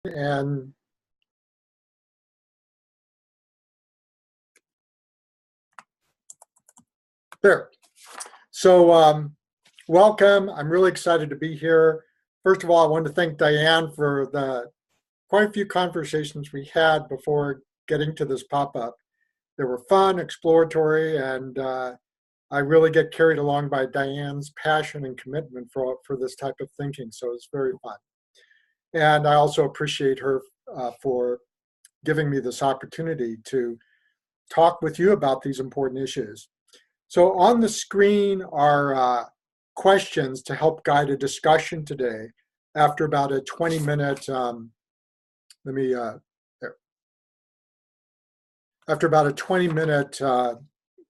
And there. So welcome. I'm really excited to be here. First of all, I want to thank Diane for the quite a few conversations we had before getting to this pop-up. They were fun, exploratory, and I really get carried along by Diane's passion and commitment for this type of thinking, so it's very fun. And I also appreciate her for giving me this opportunity to talk with you about these important issues. So on the screen are questions to help guide a discussion today after about a 20-minute, after about a 20-minute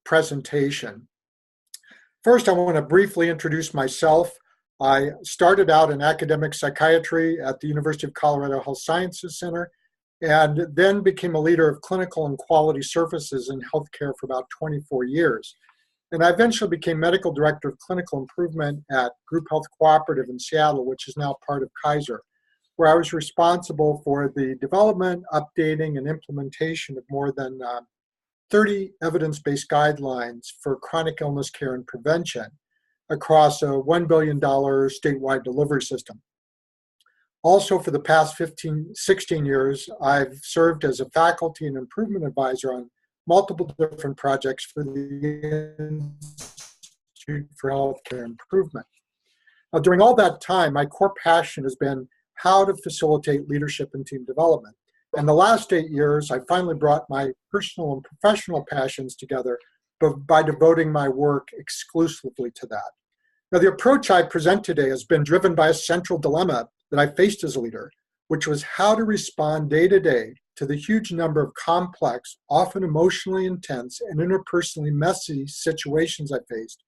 presentation. First, I want to briefly introduce myself. I started out in academic psychiatry at the University of Colorado Health Sciences Center, and then became a leader of clinical and quality services in healthcare for about 24 years. And I eventually became medical director of clinical improvement at Group Health Cooperative in Seattle, which is now part of Kaiser, where I was responsible for the development, updating, and implementation of more than 30 evidence-based guidelines for chronic illness care and prevention across a $1 billion statewide delivery system. Also, for the past 16 years, I've served as a faculty and improvement advisor on multiple different projects for the Institute for Healthcare Improvement. Now, during all that time, my core passion has been how to facilitate leadership and team development. And the last 8 years, I finally brought my personal and professional passions together by devoting my work exclusively to that. Now, the approach I present today has been driven by a central dilemma that I faced as a leader, which was how to respond day to day to the huge number of complex, often emotionally intense, and interpersonally messy situations I faced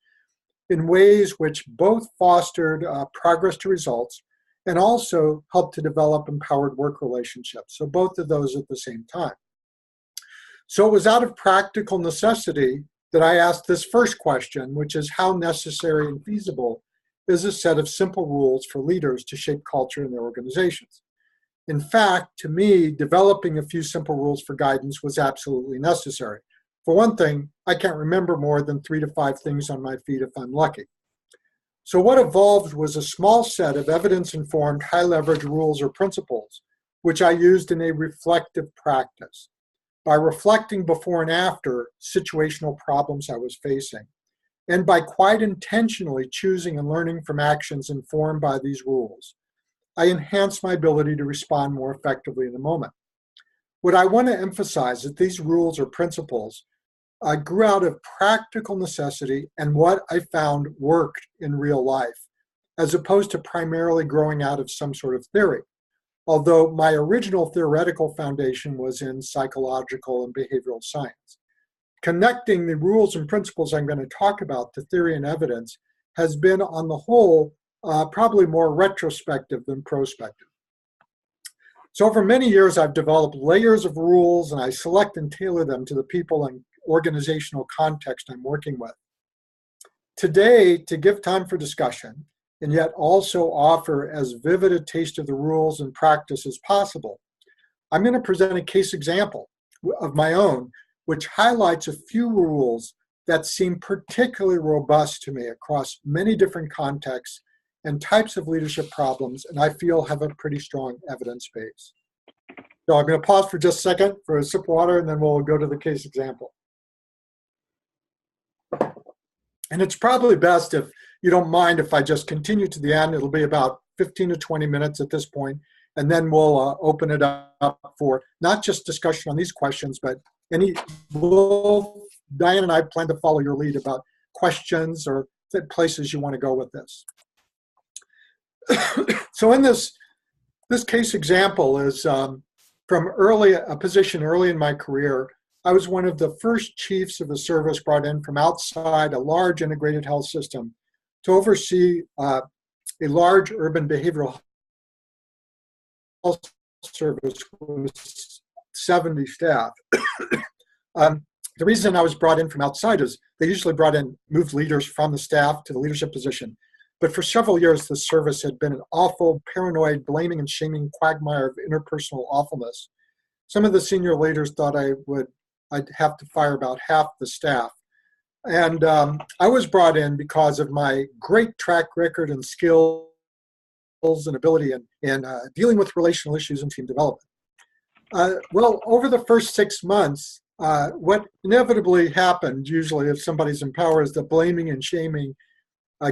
in ways which both fostered progress to results and also helped to develop empowered work relationships. So both of those at the same time. So it was out of practical necessity that I asked this first question, which is how necessary and feasible is a set of simple rules for leaders to shape culture in their organizations? In fact, to me, developing a few simple rules for guidance was absolutely necessary. For one thing, I can't remember more than 3 to 5 things on my feet if I'm lucky. So what evolved was a small set of evidence-informed, high-leverage rules or principles, which I used in a reflective practice by reflecting before and after situational problems I was facing, and by quite intentionally choosing and learning from actions informed by these rules. I enhanced my ability to respond more effectively in the moment. What I want to emphasize is that these rules or principles grew out of practical necessity and what I found worked in real life, as opposed to primarily growing out of some sort of theory. Although my original theoretical foundation was in psychological and behavioral science. Connecting the rules and principles I'm going to talk about to theory and evidence has been, on the whole, probably more retrospective than prospective. So over many years, I've developed layers of rules, and I select and tailor them to the people and organizational context I'm working with. Today, to give time for discussion, and yet also offer as vivid a taste of the rules and practice as possible, I'm going to present a case example of my own, which highlights a few rules that seem particularly robust to me across many different contexts and types of leadership problems, and I feel have a pretty strong evidence base. So I'm going to pause for just a second for a sip of water, and then we'll go to the case example. And it's probably best if you don't mind if I just continue to the end. It'll be about 15 to 20 minutes at this point, and then we'll open it up for not just discussion on these questions, but Diane and I plan to follow your lead about questions or places you want to go with this. So in this case example is from a position early in my career. I was one of the first chiefs of the service brought in from outside a large integrated health system to oversee a large urban behavioral health service with 70 staff. The reason I was brought in from outside is they usually moved leaders from the staff to the leadership position. But for several years, the service had been an awful, paranoid, blaming and shaming quagmire of interpersonal awfulness. Some of the senior leaders thought I'd have to fire about half the staff. And I was brought in because of my great track record and skills and ability in dealing with relational issues and team development. Well, over the first 6 months, what inevitably happened, usually if somebody's in power, is the blaming and shaming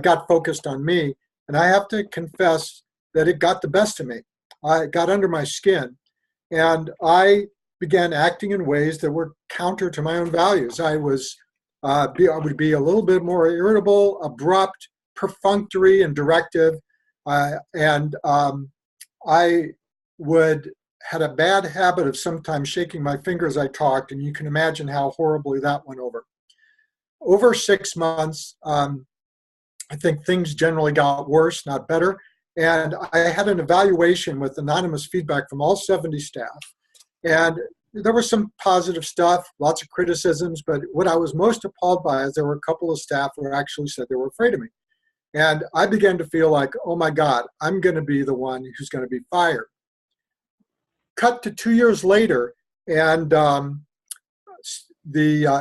got focused on me. And I have to confess that it got the best of me. It got under my skin. And I began acting in ways that were counter to my own values. I would be a little bit more irritable, abrupt, perfunctory, and directive. I had a bad habit of sometimes shaking my finger as I talked, and you can imagine how horribly that went over. Over 6 months, I think things generally got worse, not better. And I had an evaluation with anonymous feedback from all 70 staff. And there was some positive stuff, lots of criticisms, but what I was most appalled by is there were a couple of staff who actually said they were afraid of me. And I began to feel like, oh my God, I'm going to be the one who's going to be fired. Cut to 2 years later, and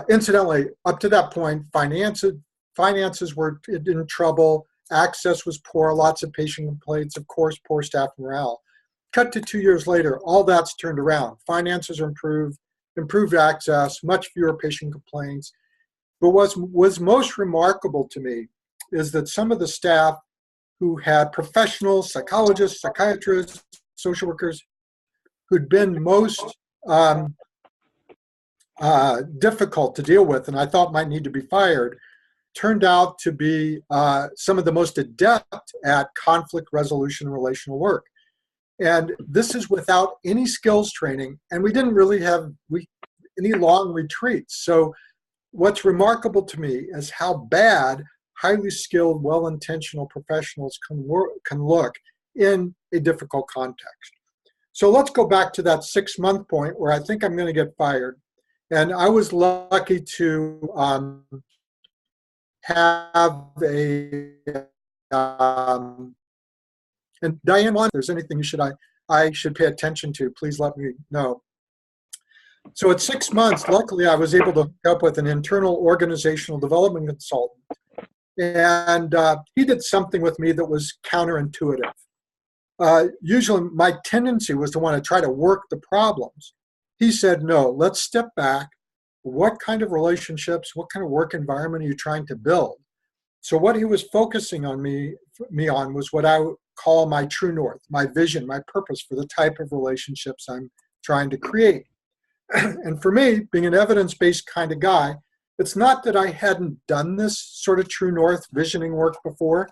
incidentally, up to that point, finances were in trouble, access was poor, lots of patient complaints, of course, poor staff morale. Cut to 2 years later, all that's turned around. Finances are improved access, much fewer patient complaints. But what was most remarkable to me is that some of the staff who had professionals, psychologists, psychiatrists, social workers, who'd been most difficult to deal with and I thought might need to be fired, turned out to be some of the most adept at conflict resolution and relational work. And this is without any skills training, and we didn't really have any long retreats. So what's remarkable to me is how bad highly skilled, well-intentional professionals can look in a difficult context. So let's go back to that 6-month point where I think I'm going to get fired. And I was lucky to have and Diane, if there's anything I should pay attention to, please let me know. So at 6 months, luckily I was able to hook up with an internal organizational development consultant. And he did something with me that was counterintuitive. Usually my tendency was to want to try to work the problems. He said, no, let's step back. What kind of relationships, what kind of work environment are you trying to build? So what he was focusing on me on was what I would call my true north, my vision, my purpose for the type of relationships I'm trying to create. And for me, being an evidence-based kind of guy, it's not that I hadn't done this sort of true north visioning work before,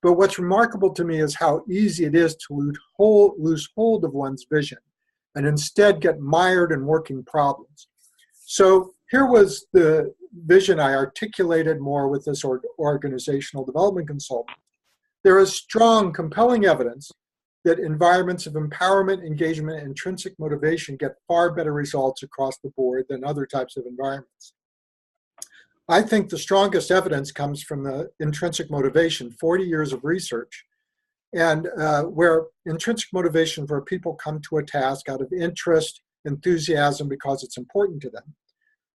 but what's remarkable to me is how easy it is to lose hold of one's vision and instead get mired in working problems. So here was the vision I articulated more with this organizational development consultant. There is strong, compelling evidence that environments of empowerment, engagement, and intrinsic motivation get far better results across the board than other types of environments. I think the strongest evidence comes from the intrinsic motivation, 40 years of research, and where intrinsic motivation for people come to a task out of interest, enthusiasm, because it's important to them.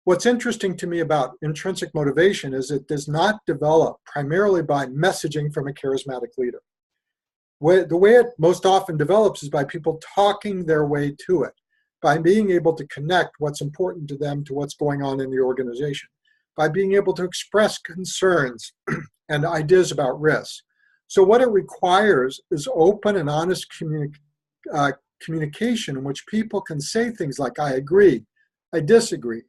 What's interesting to me about intrinsic motivation is it does not develop primarily by messaging from a charismatic leader. The way it most often develops is by people talking their way to it, by being able to connect what's important to them to what's going on in the organization, by being able to express concerns and ideas about risks. So what it requires is open and honest communication in which people can say things like, I agree, I disagree,